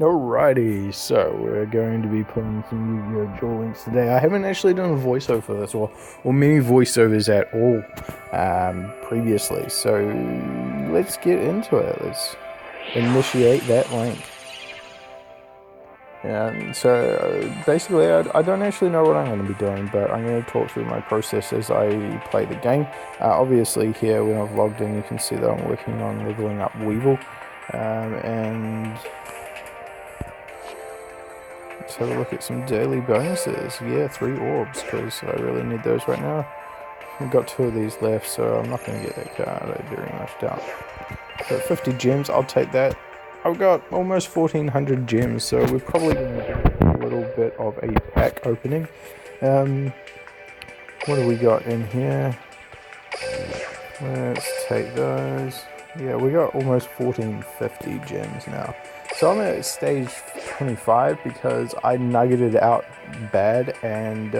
Alrighty, so we're going to be playing some Yu-Gi-Oh! Duel Links today. I haven't actually done a voiceover for this, or many voiceovers at all previously, so let's get into it. Let's initiate that link. And so basically, I don't actually know what I'm going to be doing, but I'm going to talk through my process as I play the game. Obviously, here when I've logged in, you can see that I'm working on leveling up Weevil, and let's have a look at some daily bonuses. Yeah, 3 orbs, because I really need those right now. I've got 2 of these left, so I'm not going to get that card, I very much doubt. So 50 gems, I'll take that. I've got almost 1400 gems, so we're probably going to do a little bit of a pack opening. What do we got in here? Let's take those. Yeah, we got almost 1450 gems now. So I'm at stage 25 because I nuggeted out bad, and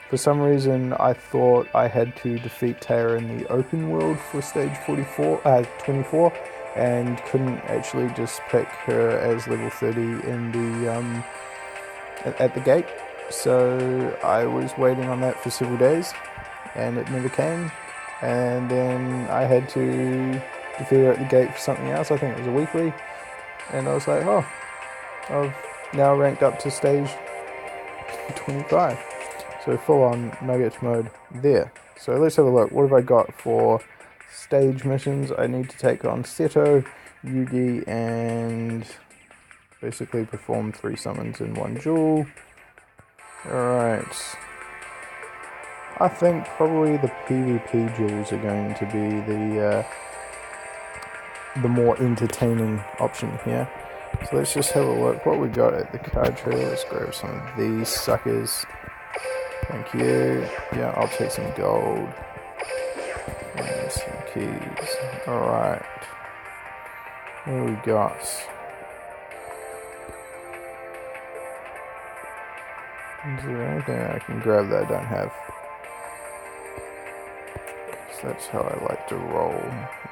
for some reason I thought I had to defeat Taya in the open world for stage 24, and couldn't actually just pick her as level 30 in the at the gate. So I was waiting on that for several days, and it never came. And then I had to defeat her at the gate for something else. I think it was a weekly. And I was like, oh, I've now ranked up to stage 25. So full on nugget mode there. So let's have a look. What have I got for stage missions? I need to take on Seto, Yugi, and basically perform 3 summons in 1 duel. Alright. I think probably the PvP duels are going to be the more entertaining option here. So let's just have a look what we got at the card trader. Let's grab some of these suckers. Thank you. Yeah, I'll take some gold and some keys. Alright. What do we got? Is there anything I can grab that I don't have? That's how I like to roll.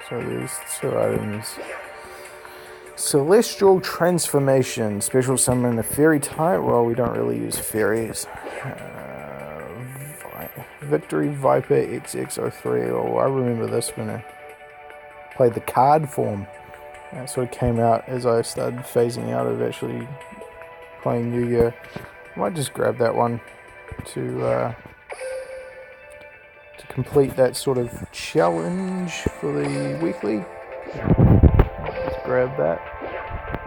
So there's 2 items. Celestial Transformation. Special summon a fairy type. Well, we don't really use fairies. Victory Viper XX03. Oh, I remember this when I played the card form. That sort of came out as I started phasing out of actually playing Yugioh. I might just grab that one to complete that sort of challenge for the weekly. Let's grab that.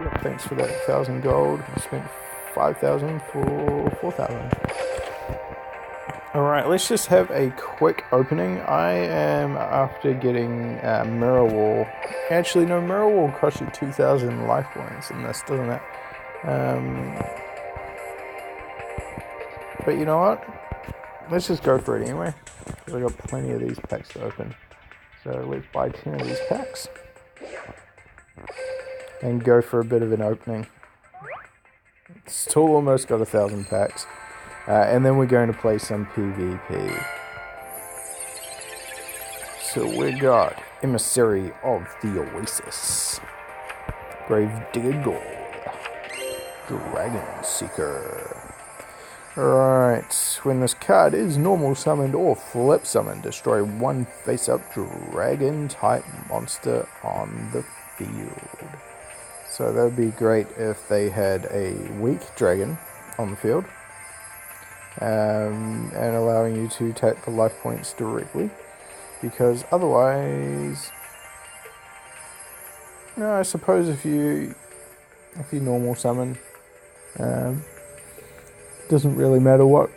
Yep, thanks for that 1,000 gold. I spent 5,000 for 4,000. Alright, let's just have a quick opening. I am after getting Mirror Wall. Actually, no, Mirror Wall costs you 2,000 life points in this, doesn't it? But you know what? Let's just go for it anyway, because I got plenty of these packs to open. So let's buy 10 of these packs and go for a bit of an opening. Still almost got 1,000 packs, and then we're going to play some PvP. So we got Emissary of the Oasis, Grave Digger Gold, Dragon Seeker. Alright, when this card is normal summoned or flip summoned, destroy 1 face-up dragon-type monster on the field. So that would be great if they had a weak dragon on the field, and allowing you to take the life points directly, because otherwise, no, I suppose if you normal summon, doesn't really matter what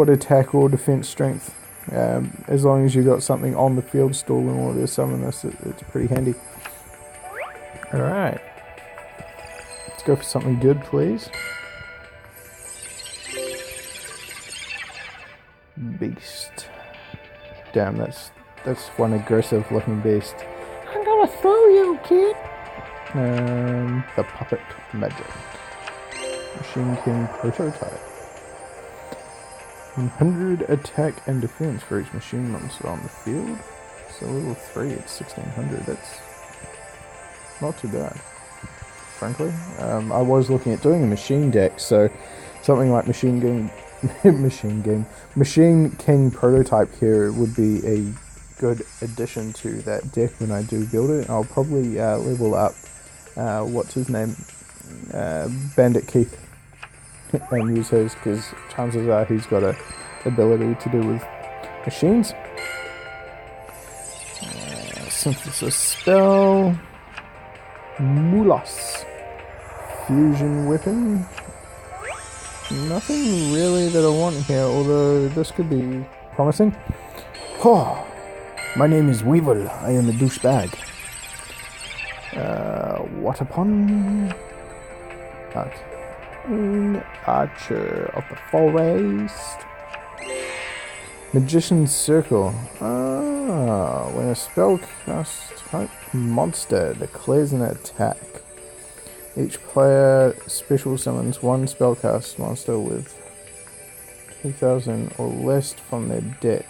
attack or defense strength, as long as you got something on the field still in order to summon this, it's pretty handy. Alright, let's go for something good, please. Beast. Damn, that's one aggressive looking beast. I'm gonna throw you, kid. The Puppet Magic. Machine King Prototype. 100 attack and defense for each machine monster on the field. So level 3 at 1600, that's not too bad. frankly. I was looking at doing a machine deck, so something like Machine King prototype here would be a good addition to that deck when I do build it. I'll probably level up, what's his name, Bandit Keith, and use his, because chances are he's got a ability to do with machines. Synthesis spell, Mulas, fusion weapon. Nothing really that I want here, although this could be promising. Oh, my name is Weevil. I am a douchebag. What upon? Archer of the Forest. Magician's Circle. When a spellcast type monster declares an attack, each player special summons one spellcast monster with 2,000 or less from their deck.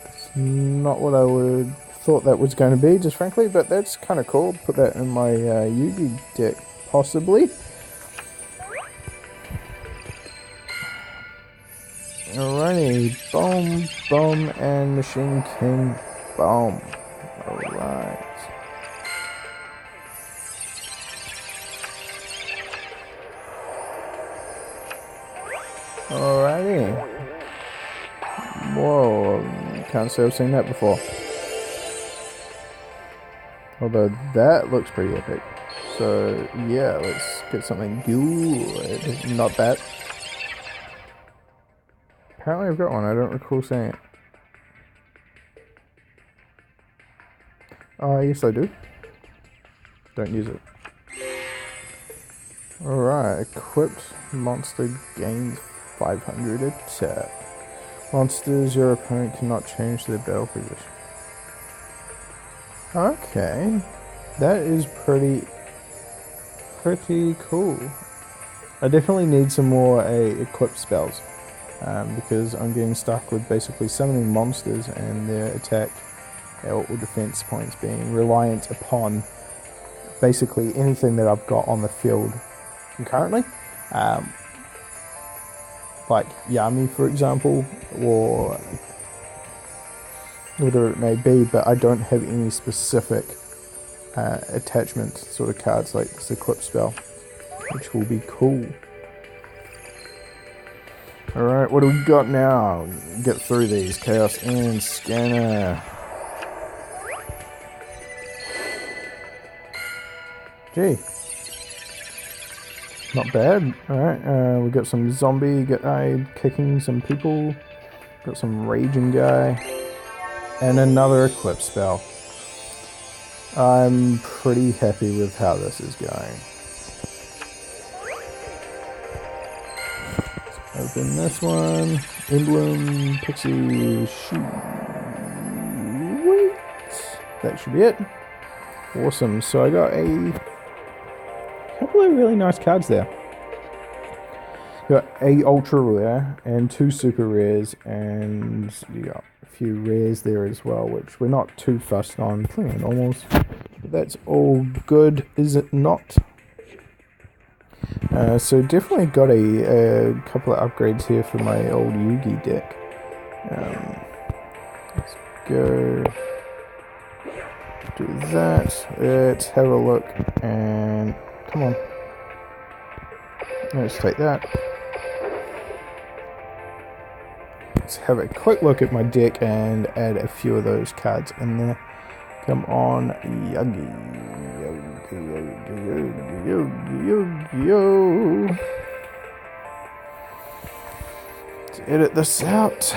It's not what I would thought that was going to be, just frankly, but that's kind of cool. Put that in my Yugioh deck, possibly. Alrighty, boom, boom, and Machine King, boom. Alright. Alrighty. Whoa, can't say I've seen that before. Although that looks pretty epic. So yeah, let's get something good. Not that. Apparently I've got one, I don't recall seeing it. Oh, yes I do. Don't use it. Alright, equipped monster gains 500 attack. Monsters your opponent cannot change their battle position. Okay. That is pretty cool. I definitely need some more equipped spells. Because I'm getting stuck with basically summoning monsters and their attack or defense points being reliant upon basically anything that I've got on the field currently. Like Yami, for example, or whatever it may be, but I don't have any specific attachment sort of cards like this equip spell, which will be cool. Alright, what do we got now? Get through these. Chaos and Scanner. Gee. Not bad. Alright, we got some zombie guy kicking some people. Got some raging guy. And another equip spell. I'm pretty happy with how this is going. Open this one. Emblem, Pixie, shoot. That should be it. Awesome. So I got a couple of really nice cards there. Got a ultra rare and 2 super rares, and you got a few rares there as well, which we're not too fussed on. Plenty of normals. But that's all good, is it not? So definitely got a couple of upgrades here for my old Yugioh deck. Let's go do that. Let's have a look and come on. Let's take that. Let's have a quick look at my deck and add a few of those cards in there. Come on, Yugioh. Let's edit this out.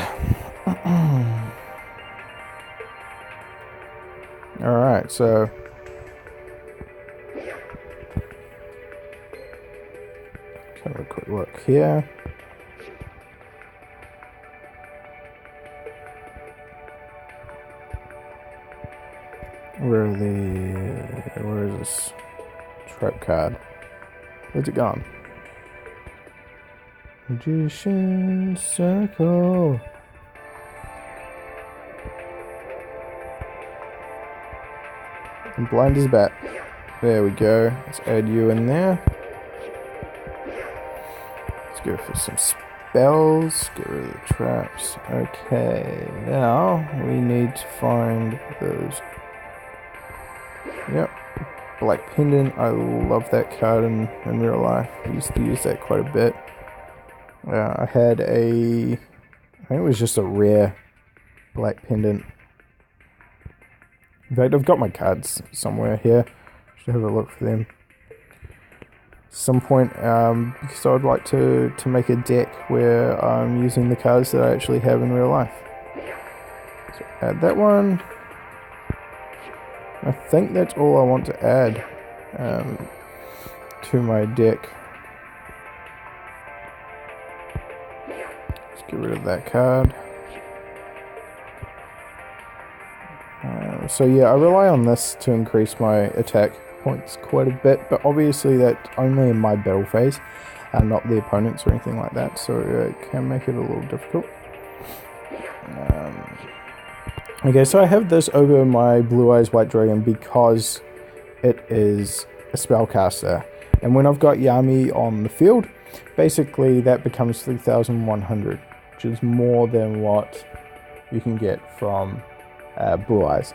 Alright, so let's have a quick look here. Where is this trap card? Where's it gone? Magician's Circle. I'm blind as a bat. There we go. Let's add you in there. Let's go for some spells. Get rid of the traps. Okay, now we need to find those. Yep. Black Pendant. I love that card in real life. I used to use that quite a bit. I had I think it was just a rare Black Pendant. In fact, I've got my cards somewhere here. Should have a look for them. Some point, because I would like to make a deck where I'm using the cards that I actually have in real life. So add that one. I think that's all I want to add to my deck. Let's get rid of that card. So yeah, I rely on this to increase my attack points quite a bit, but obviously that's only in my battle phase and not the opponent's or anything like that, so it can make it a little difficult. Okay, so I have this over my Blue Eyes White Dragon because it is a spellcaster, and when I've got Yami on the field, basically that becomes 3,100, which is more than what you can get from Blue Eyes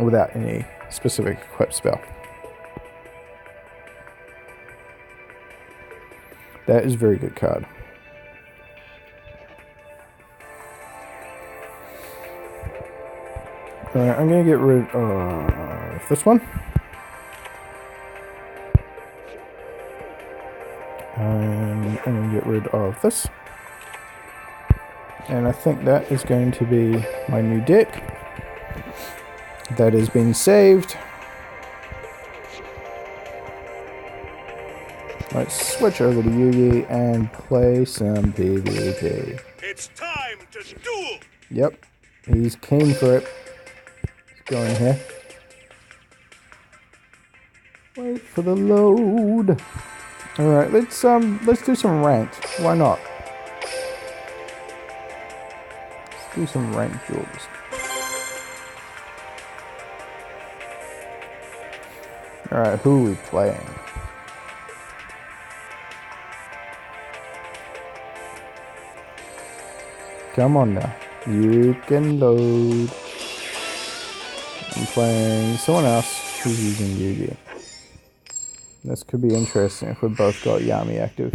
without any specific equip spell. That is a very good card. Alright, I'm going to get rid of this one. And I'm going to get rid of this. And I think that is going to be my new deck. That has been saved. Let's switch over to Yugioh and play some PvP. It's time to duel! Yep, he's keen for it. Let's go in here. Wait for the load. Alright, let's do some ranked. Why not? Let's do some ranked duels. Alright, who are we playing? Come on now. You can load. I'm playing someone else who's using Yugioh. This could be interesting if we both got Yami active.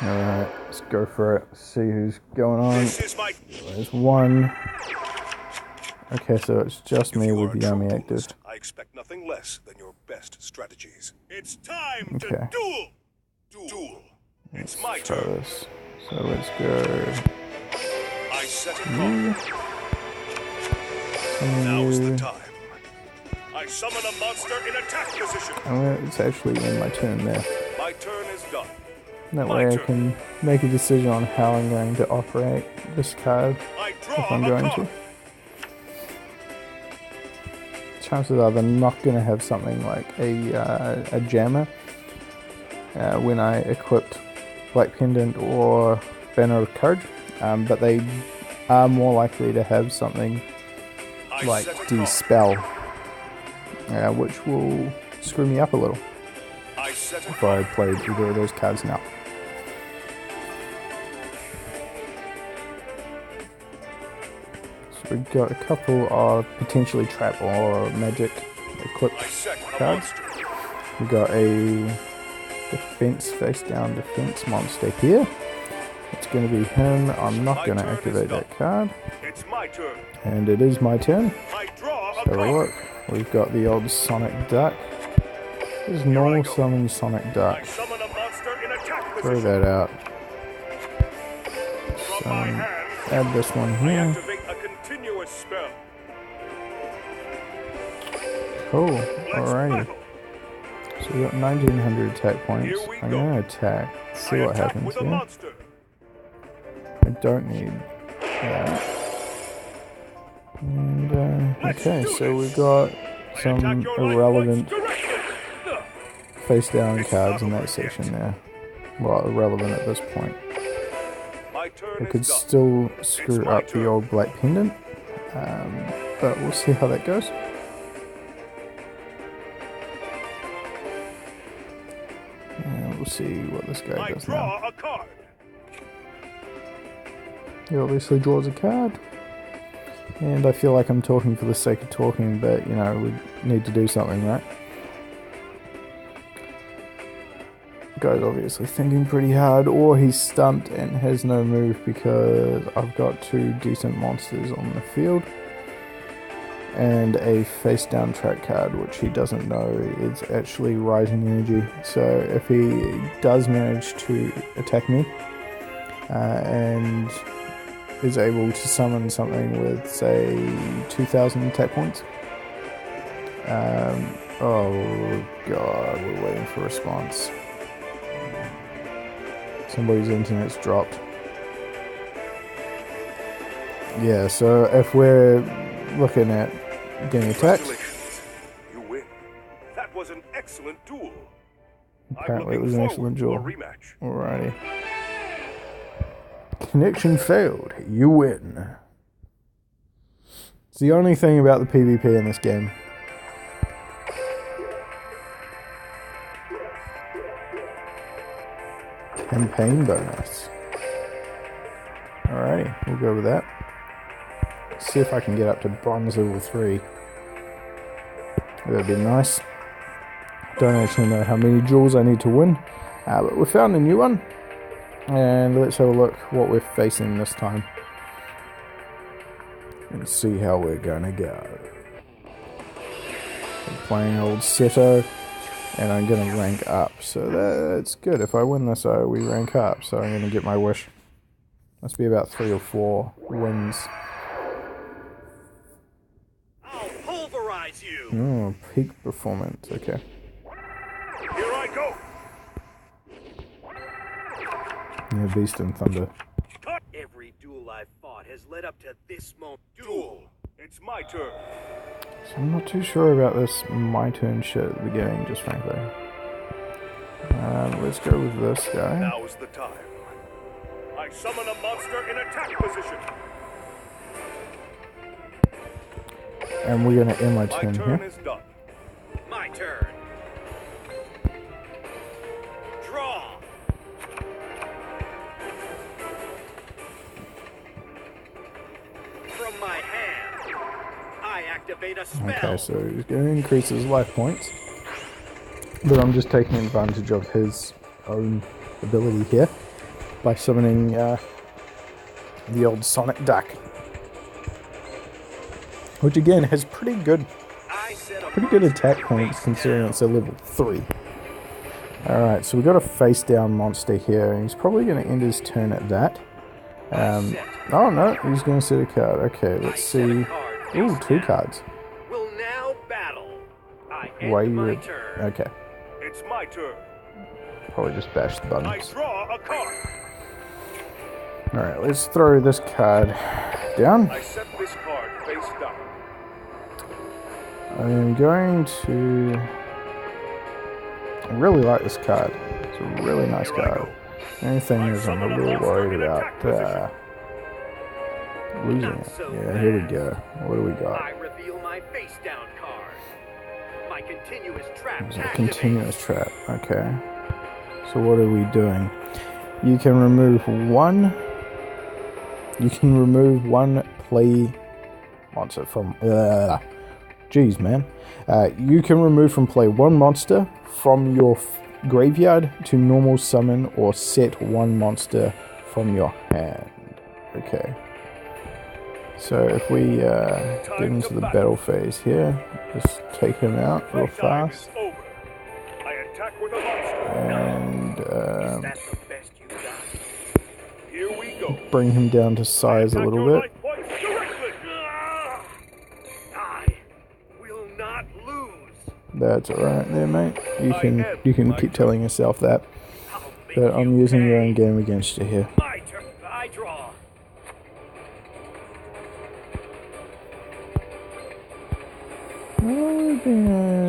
Alright, let's go for it. See who's going on. There's one. Okay, so it's just me with Yami active. I expect nothing less than your best strategies. It's time to duel! Duel. It's my turn. This. So let's go. I set a call. Now's the time. I summon a monster in attack position. It's actually in my turn there. My turn is done. That way I can make a decision on how I'm going to operate this card if I'm going to. Chances are they're not going to have something like a jammer when I equipped Black Pendant or Banner of Courage, but they are more likely to have something like Dispel, which will screw me up a little if I played either of those cards now. So we've got a couple of potentially trap or magic equipped cards. We've got a defense, face down defense monster here. It's going to be him. I'm not going to activate that card. It's my turn. And it is my turn. I draw Let's have a look. We've got the old Sonic Duck. There's normal summon Sonic Duck. Throw that out. So, add this one here. Cool. Alrighty. So we got 1900 attack points. I'm going to attack. See what happens here. I don't need that. And, okay, so we've got some irrelevant face down cards in that section there. Well, irrelevant at this point. We could still screw up the old Black Pendant, but we'll see how that goes. we'll see what this guy I does now. draw a card. He obviously draws a card. And I feel like I'm talking for the sake of talking, but, you know, we need to do something, right? The guy's obviously thinking pretty hard, or he's stumped and has no move because I've got 2 decent monsters on the field. And a face-down track card, which he doesn't know is actually Rising Energy. So if he does manage to attack me, and is able to summon something with, say, 2,000 attack points. Oh god, we're waiting for a response. Somebody's internet's dropped. Yeah, so if we're looking at getting attacked... You win. That was an excellent duel. Apparently it was an excellent duel. Rematch. Alrighty. Connection failed. You win. It's the only thing about the PvP in this game. Campaign bonus. Alrighty, we'll go with that. See if I can get up to bronze level 3. That'd be nice. Don't actually know how many duels I need to win, but we found a new one. And let's have a look what we're facing this time. And see how we're gonna go. I'm playing old Seto, and I'm gonna rank up. So that's good. If I win this, we rank up. So I'm gonna get my wish. Must be about 3 or 4 wins. I'll pulverize you. Oh, peak performance. Okay. Here I go. Yeah, Beast and Thunder. Every duel I've fought has led up to this moment. Duel. It's my turn. So I'm not too sure about this my turn shit at the beginning, just frankly. Let's go with this guy. Now's the time. I summon a monster in attack position. And we're gonna end my My turn turn here. is done. My turn. Draw. From my hand, I activate a spell. Okay, so he's going to increase his life points. But I'm just taking advantage of his own ability here by summoning the old Sonic Duck. Which again has pretty good attack points considering it's a level 3. Alright, so we've got a face down monster here, and he's probably going to end his turn at that. Oh no, he's going to set a card. Okay, let's see. Ooh, 2 cards. Will now battle. I Why end you my would... turn. Okay, It's my turn. probably just bash the I buttons. draw a card. Alright, let's throw this card down. I set this card face down. I'm going to... I really like this card. It's a really nice card. The only thing is I'm a little worried about losing it. Yeah, here we go. What do we got? I reveal my face down card. My continuous trap. It's a continuous trap. Okay. So what are we doing? You can remove one... You can remove one play monster from... Jeez, man. You can remove from play one monster from your graveyard to normal summon or set one monster from your hand. Okay. So if we get into the battle phase here, just take him out real fast. I attack with a monster. And That's the best you've got. Here we go. bring him down to size a Attack little your bit. life points directly. I will not lose. That's alright there, mate. You can keep telling yourself that. But I'm using your own game against you here. My turn. I draw. Well, it's been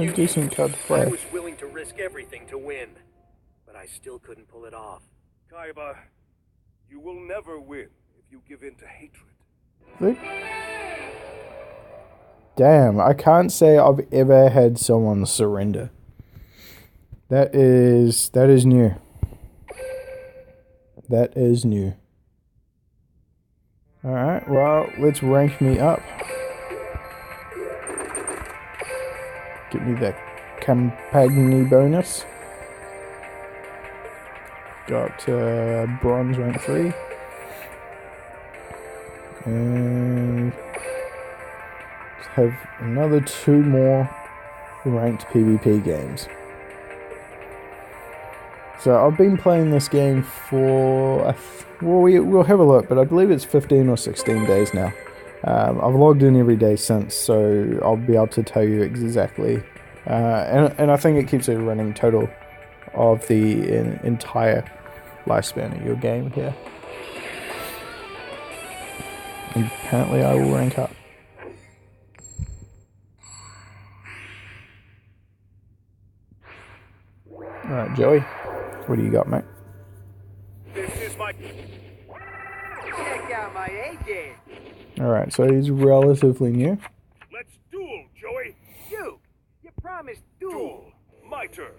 a decent card to I play. was willing to risk everything to win, but I still couldn't pull it off. Kaiba, you will never win if you give in to hatred. See? Damn, I can't say I've ever had someone surrender. That is new. That is new. Alright, well, let's rank me up. Give me that Campagni bonus. Got bronze rank 3. And have another 2 more ranked PvP games. So I've been playing this game for, well, we'll have a look, but I believe it's 15 or 16 days now. I've logged in every day since, so I'll be able to tell you exactly. And I think it keeps a running total of the entire lifespan of your game here. And apparently I will rank up. Alright, Joey, what do you got, mate? This is my... Check out my A game. Alright, so he's relatively new. Let's duel, Joey. You promised duel. My turn.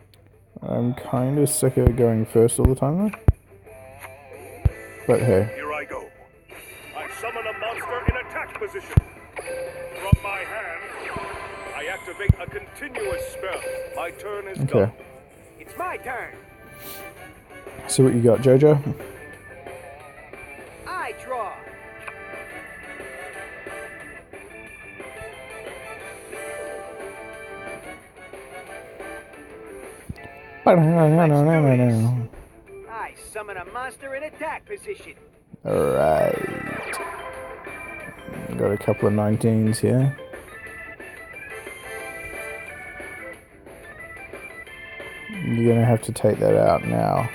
I'm kind of sick of going first all the time, though. But hey. Here I go. I summon a monster in attack position. From my hand, I activate a continuous spell. My turn is done. It's my turn. See what you got, Jojo. I draw. I summon a monster in attack position. Alright. Got a couple of 19s here. You're gonna have to take that out now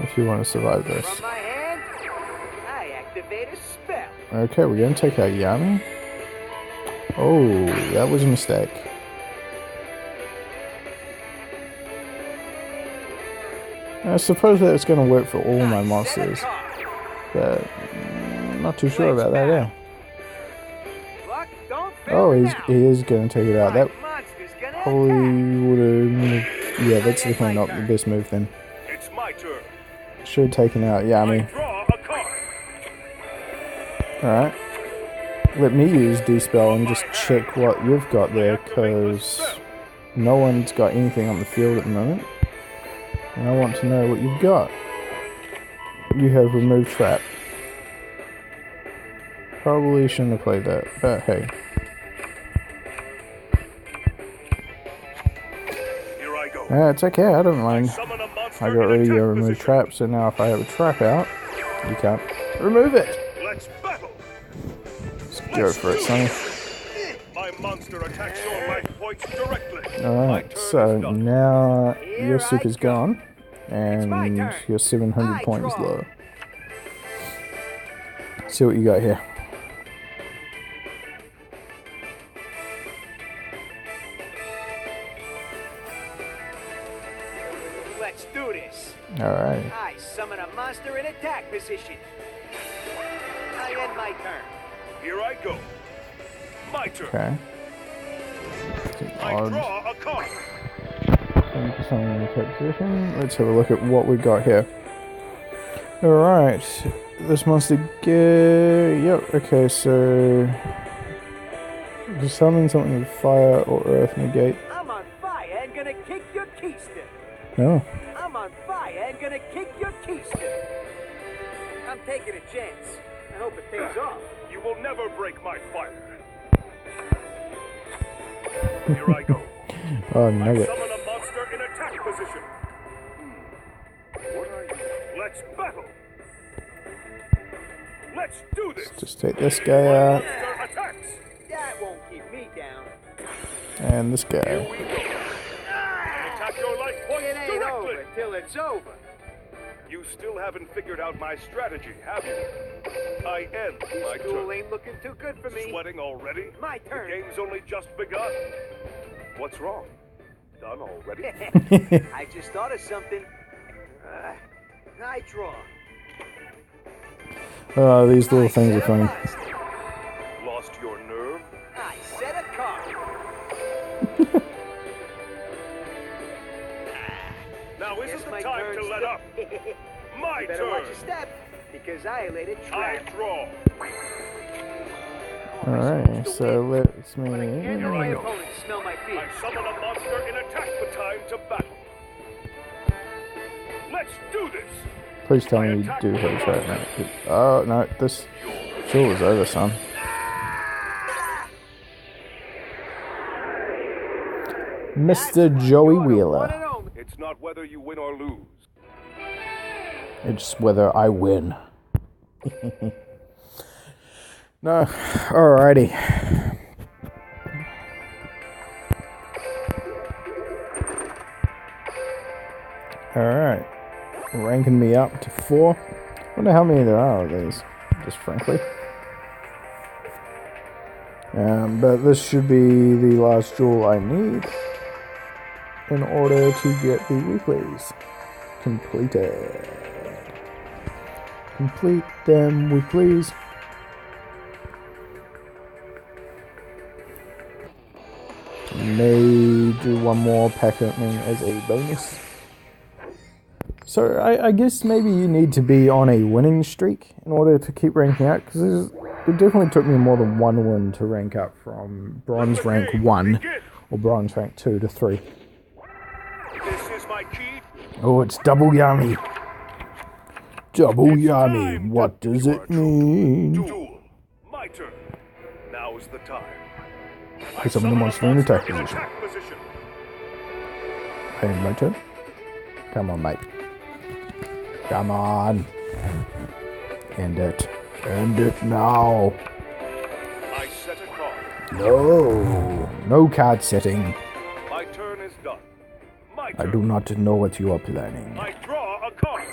if you want to survive this. From my hand, I activate a spell. Okay, we're gonna take out Yami. Oh, that was a mistake. I suppose that's going to work for all my monsters, but not too sure about that, yeah. Oh, he is going to take it out. That probably would have... Yeah, that's definitely not the best move then. It's my turn. Should have taken out Yami. Draw a card. Alright. Let me use D-Spell and just check what you've got there, because no one's got anything on the field at the moment. And I want to know what you've got. You have removed trap. Probably shouldn't have played that, but hey. Here I go. It's okay, I don't mind. I got rid of your removed trap, so now if I have a trap out, you can't remove it. Let's battle. Let's go for it, Sonny. My monster attacks your life points directly. Alright, so now your soup is gone, and your 700 points low. See what you got here. Let's do this. Alright. I summon a monster in attack position. I end my turn. Here I go. My turn. Okay. I draw a card. Let's have a look at what we got here. Alright. This monster yep, okay, so just summon something with fire or earth negate. I'm on fire and gonna kick your keister. No. I'm on fire and gonna kick your keister. I'm taking a chance. I hope it pays off. You will never break my fire. Here I go. Oh, nugget. I summon a monster in attack position. What are you? Let's battle. Let's do this. Just take this guy out. Monster attacks. That won't keep me down. And this guy. Here we go. Attack your life points It ain't directly. over till it's over. You still haven't figured out my strategy, have you? I end my Duel turn. ain't looking too good for me. Sweating already? My turn. The game's only just begun. What's wrong? Done already? I just thought of something. I draw. Oh, these little things are funny. Lost your nerve? I set a card. Now Now isn't Guess the my time turn's to let done. up. My You better turn. watch your step, because I laid a I trap. draw. Alright, so let's But I can't let Here my I go. opponent smell my feet. I summon a monster in attack battalion to battle. Let's do this. please tell me you do have a trap now. Oh no, this duel is over, son. Mr. Joey You're the one and Wheeler. only. It's not whether you win or lose. It's whether I win. No, alrighty. Alright. Ranking me up to 4. Wonder how many there are of these, just frankly. But this should be the last duel I need in order to get the weeklies completed. Complete them weeklies. May do one more pack opening as a bonus. So I guess maybe you need to be on a winning streak in order to keep ranking up, because it definitely took me more than one win to rank up from bronze rank 1 or bronze rank 2 to 3. This is my key. Oh, it's double yummy. Double It's yummy. time What to does do it our mean? Duel. My turn. Now is the time. I Put summon the monster in attack in position. attack position. Hey, my turn. Come on, mate. Come on. End it. End it now. I set a card. No. No card setting. My turn is done. My I turn. do not know what you are planning. I draw a card.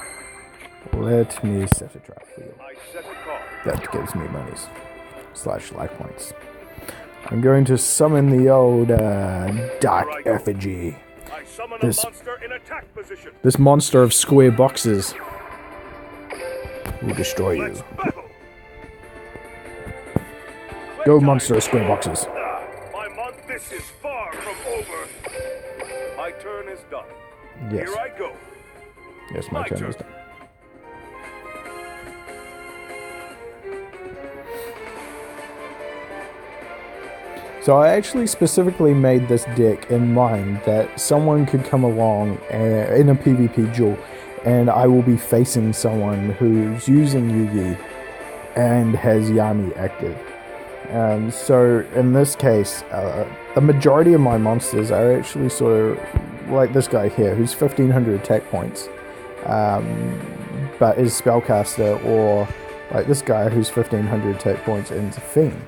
Let me set a trap for you. I set a card. That gives me monies. / life points. I'm going to summon the old Dark Effigy. I summon This- a monster in attack position. This monster of square boxes will destroy you. Let's battle. Go monster of square boxes. This is far from over. My turn is done. Yes. Here I go. Yes, my turn is done. So I actually specifically made this deck in mind that someone could come along in a PvP duel and I will be facing someone who's using Yugioh and has Yami active. So in this case, the majority of my monsters are actually sort of like this guy here who's 1500 attack points, but is spellcaster, or like this guy who's 1500 attack points and is a fiend.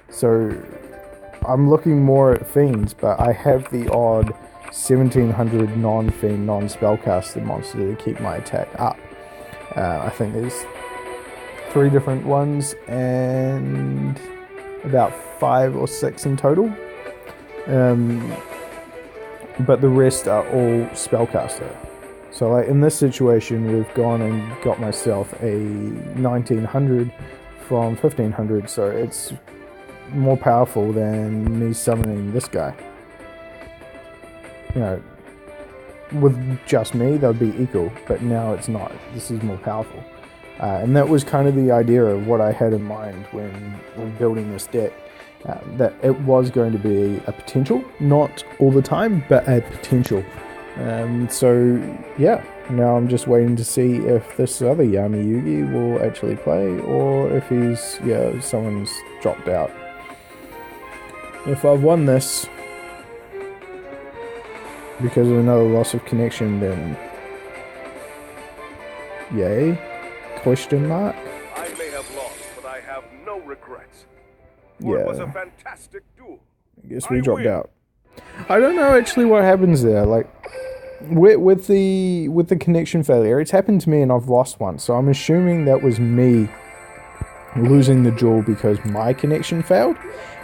So I'm looking more at fiends, but I have the odd 1700 non-fiend, non-spellcaster monster to keep my attack up. I think there's 3 different ones and about 5 or 6 in total. But the rest are all spellcaster. So like in this situation, we've gone and got myself a 1900 from 1500, so it's more powerful than me summoning this guy. You know, with just me, that would be equal, but now it's not. This is more powerful. And that was kind of the idea of what I had in mind when building this deck. That it was going to be a potential, not all the time, but a potential. So yeah, now I'm just waiting to see if this other Yami Yugi will actually play, or if he's, someone's dropped out. If I've won this because of another loss of connection, then yay? Question mark? I may have lost, but I have no regrets. For it was a fantastic duel. I guess we I dropped win. out. I don't know actually what happens there. Like with the connection failure, it's happened to me and I've lost one. So I'm assuming that was me losing the duel because my connection failed,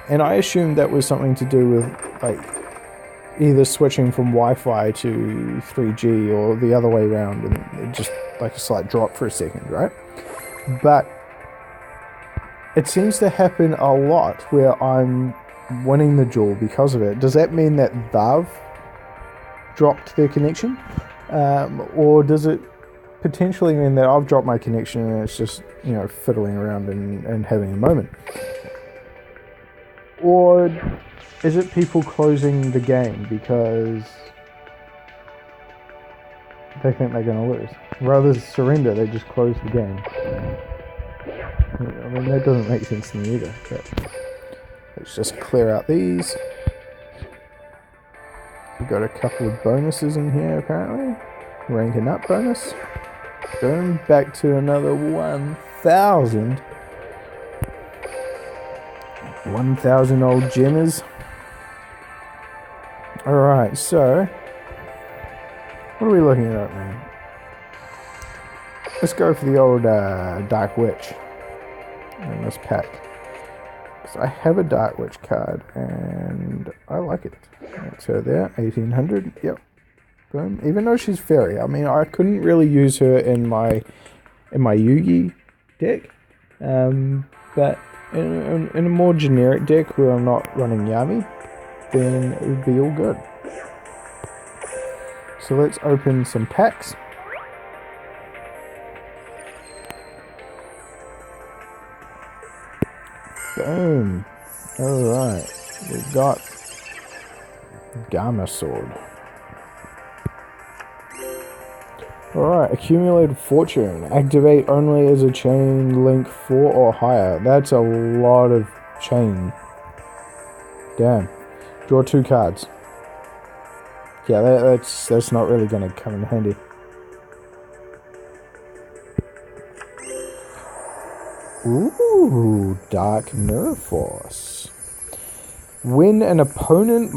and I assumed that was something to do with like either switching from Wi-Fi to 3G or the other way around, and it just like a slight drop for a second, right? But it seems to happen a lot where I'm winning the duel because of it. Does that mean that they've dropped their connection? Or does it potentially mean that I've dropped my connection and it's just, you know, fiddling around and having a moment? Or is it people closing the game because they think they're going to lose? Rather than surrender, they just close the game. I mean, that doesn't make sense to me either. But let's just clear out these. We've got a couple of bonuses in here, apparently. Ranking up bonus. Boom, back to another 1,000. 1,000 old gemmers. Alright, so what are we looking at, man? Let's go for the old Dark Witch in this pack. So I have a Dark Witch card and I like it. That's her there, 1800. Yep. Boom. Even though she's fairy, I mean, I couldn't really use her in my Yugi deck, but in a more generic deck where I'm not running Yami, then it would be all good. So let's open some packs. Boom. Alright. We've got Gamma Sword. Alright, accumulated fortune. Activate only as a chain link 4 or higher. That's a lot of chain. Damn. Draw 2 cards. Yeah, that's not really going to come in handy. Ooh, Dark Nerve Force. When an opponent's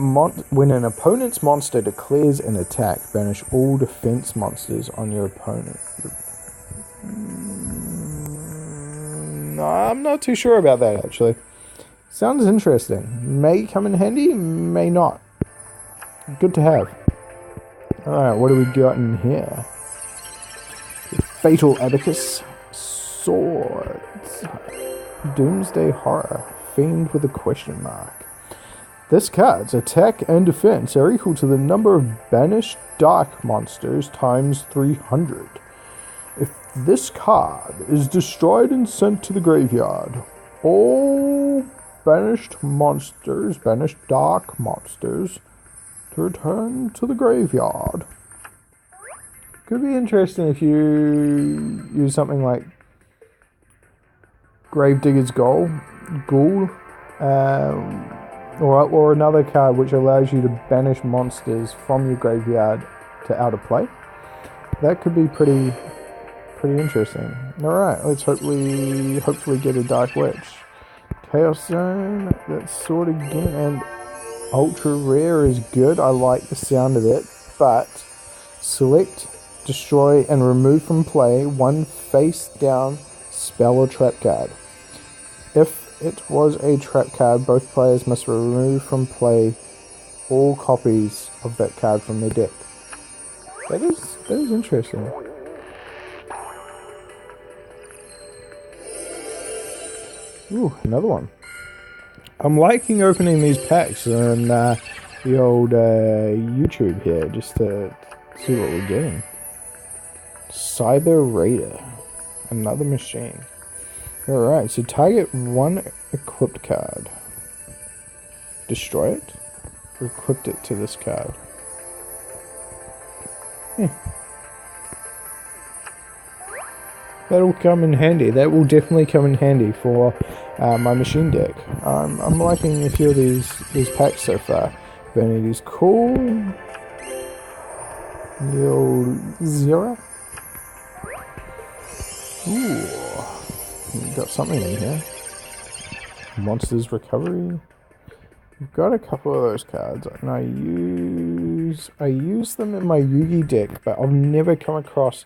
monster declares an attack, banish all defense monsters on your opponent. No, I'm not too sure about that, actually. Sounds interesting. May come in handy, may not. Good to have. Alright, what do we got in here? Fatal Abacus. Swords. Doomsday Horror. Fiend with a question mark. This card's attack and defense are equal to the number of banished dark monsters times 300. If this card is destroyed and sent to the graveyard, all banished dark monsters, to return to the graveyard. Could be interesting if you use something like Gravedigger's Ghoul, or another card which allows you to banish monsters from your graveyard to out of play. That could be pretty interesting. Alright, let's hopefully get a Dark Witch. Chaos Zone, that sword again, and ultra rare is good. I like the sound of it, but select, destroy, and remove from play one face down spell or trap card. If it was a trap card, both players must remove from play all copies of that card from their deck. That is interesting. Ooh, another one. I'm liking opening these packs on the old YouTube here, just to see what we're getting. Cyber Raider. Another machine. Alright, so target one equipped card. Destroy it. Equipped it to this card. That'll come in handy. That will definitely come in handy for my machine deck. I'm liking a few of these packs so far. Vanity's cool. The old Zero. Ooh. We've got something in here. Monsters Recovery. We've got a couple of those cards, and I use them in my Yugi deck, but I've never come across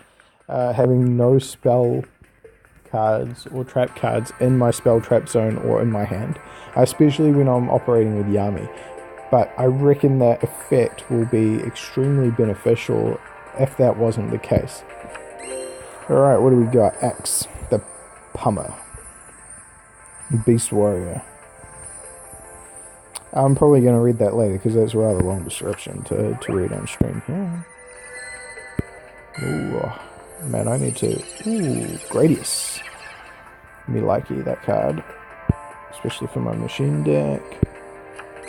having no spell cards or trap cards in my spell trap zone or in my hand, especially when I'm operating with Yami. But I reckon that effect will be extremely beneficial if that wasn't the case. Alright, what do we got? Axe, the Pummer. Beast Warrior. I'm probably going to read that later because that's a rather long description to read on stream here. Ooh, man, I need to... Ooh, Gradius. Me likey, that card. Especially for my machine deck.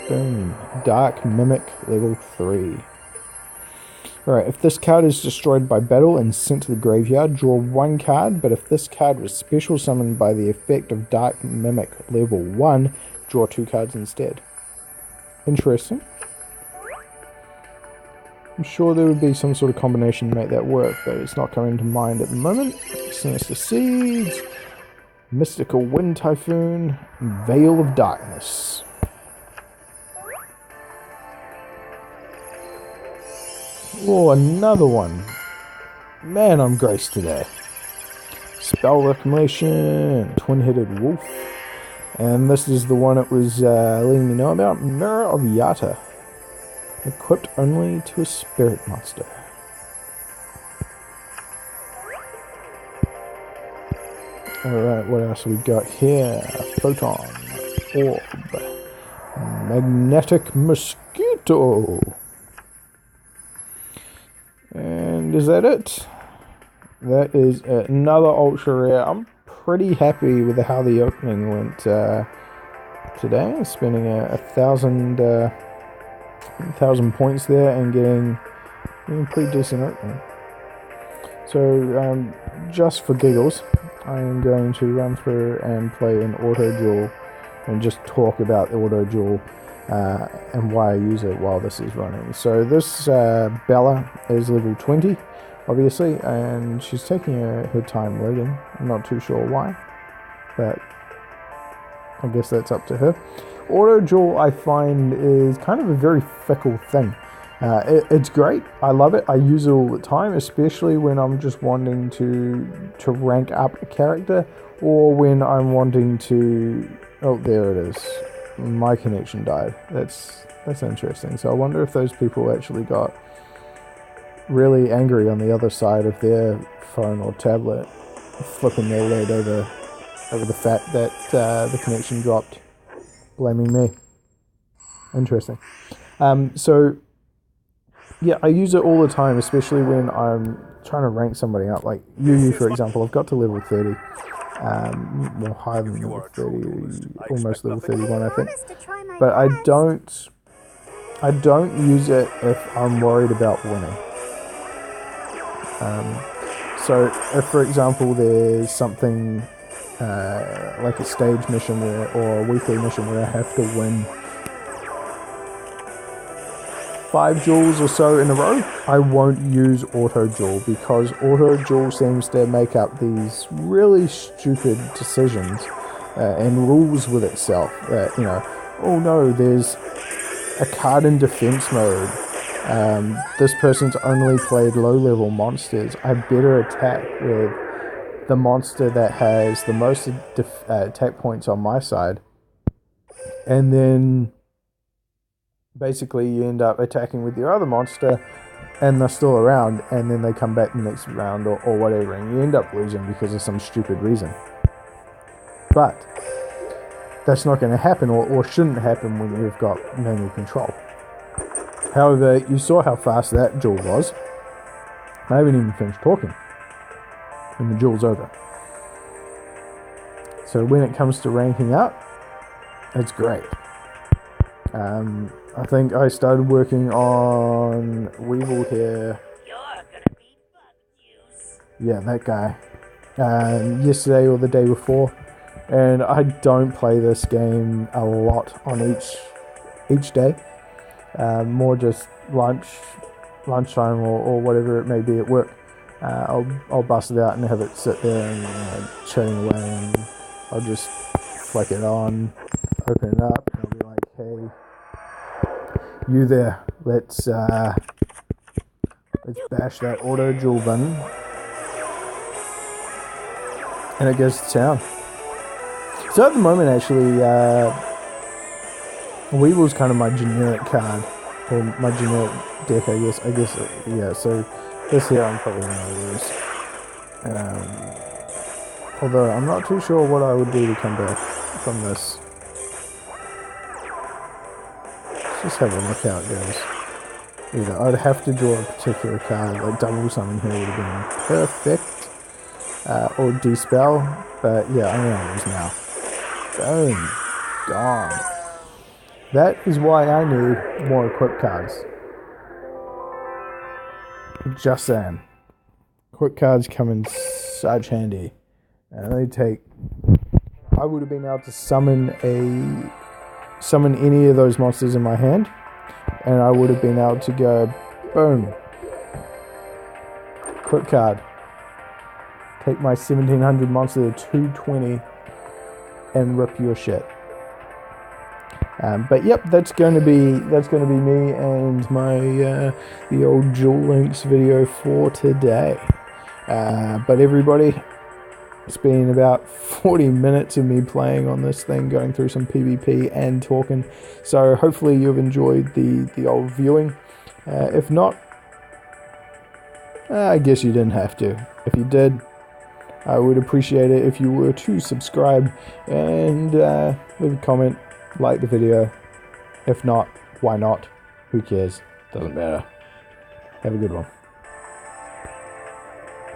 Boom. Dark Mimic, level 3. Alright, if this card is destroyed by battle and sent to the graveyard, draw 1 card, but if this card was special summoned by the effect of Dark Mimic level 1, draw 2 cards instead. Interesting. I'm sure there would be some sort of combination to make that work, but it's not coming to mind at the moment. Sinister Seeds, Mystical Wind Typhoon, Veil of Darkness. Oh, another one. Man, I'm graced today. Spell Reclamation, Twin-Headed Wolf. And this is the one it was letting me know about. Mirror of Yata. Equipped only to a spirit monster. Alright, what else we got here? Photon. Orb. Magnetic Mosquito. And is that it? That is another ultra rare. I'm pretty happy with how the opening went today. Spending 1,000 points there and getting pretty decent opening. So just for giggles, I am going to run through and play an auto duel and just talk about the auto duel and why I use it while this is running. So this Bella is level 20, obviously, and she's taking her time loading. I'm not too sure why, but I guess that's up to her. Auto duel, I find, is kind of a very fickle thing. It's great. I love it. I use it all the time, especially when I'm just wanting to rank up a character, or when I'm wanting to... Oh, there it is. My connection died. That's interesting. So I wonder if those people actually got really angry on the other side of their phone or tablet, flipping their lid over the fact that the connection dropped, blaming me. Interesting. So yeah, I use it all the time, especially when I'm trying to rank somebody up. Like Yugioh, for example, I've got to level 30. Well, higher than level 30, almost level 31, I think. But I don't use it if I'm worried about winning. So if, for example, there's something like a stage mission or a weekly mission where I have to win 5 duels or so in a row, I won't use auto duel, because auto duel seems to make up these really stupid decisions and rules with itself. You know, oh no, there's a card in defense mode. This person's only played low-level monsters. I better attack with the monster that has the most attack points on my side, and then basically you end up attacking with your other monster and they're still around, and then they come back the next round or whatever, and you end up losing because of some stupid reason. But that's not going to happen, or shouldn't happen, when you've got manual control. However, you saw how fast that duel was. I haven't even finished talking and the duel's over. So when it comes to ranking up, it's great. I think I started working on Weevil here. You're gonna be bug juice. Yeah, that guy. Yesterday or the day before. And I don't play this game a lot on each day. More just lunchtime or whatever it may be at work. I'll bust it out and have it sit there and chatting away, and I'll just flick it on, open it up, and I'll be like, hey, you there, let's bash that auto duel button, and it goes to town. So at the moment, actually, Weevil's kind of my generic card, or my generic deck, I guess, yeah, so this here I'm probably going to lose. Although I'm not too sure what I would do to come back from this. Let's just have a look how it goes. Yeah, I'd have to draw a particular card, like double summon here would have been perfect. Or dispel, but yeah, I'm gonna lose now. Boom. Gone. That is why I need more equip cards. Just saying. Quick cards come in such handy. And they take... I would have been able to summon any of those monsters in my hand. And I would have been able to go, boom. Quick card. Take my 1700 monster to 220 and rip your shit. But yep, that's going to be me and my the old Duel Links video for today. But everybody, it's been about 40 minutes of me playing on this thing, going through some PvP and talking. So hopefully you've enjoyed the old viewing. If not, I guess you didn't have to. If you did, I would appreciate it if you were to subscribe and leave a comment, like the video. If not, why not? Who cares? Doesn't matter. Have a good one.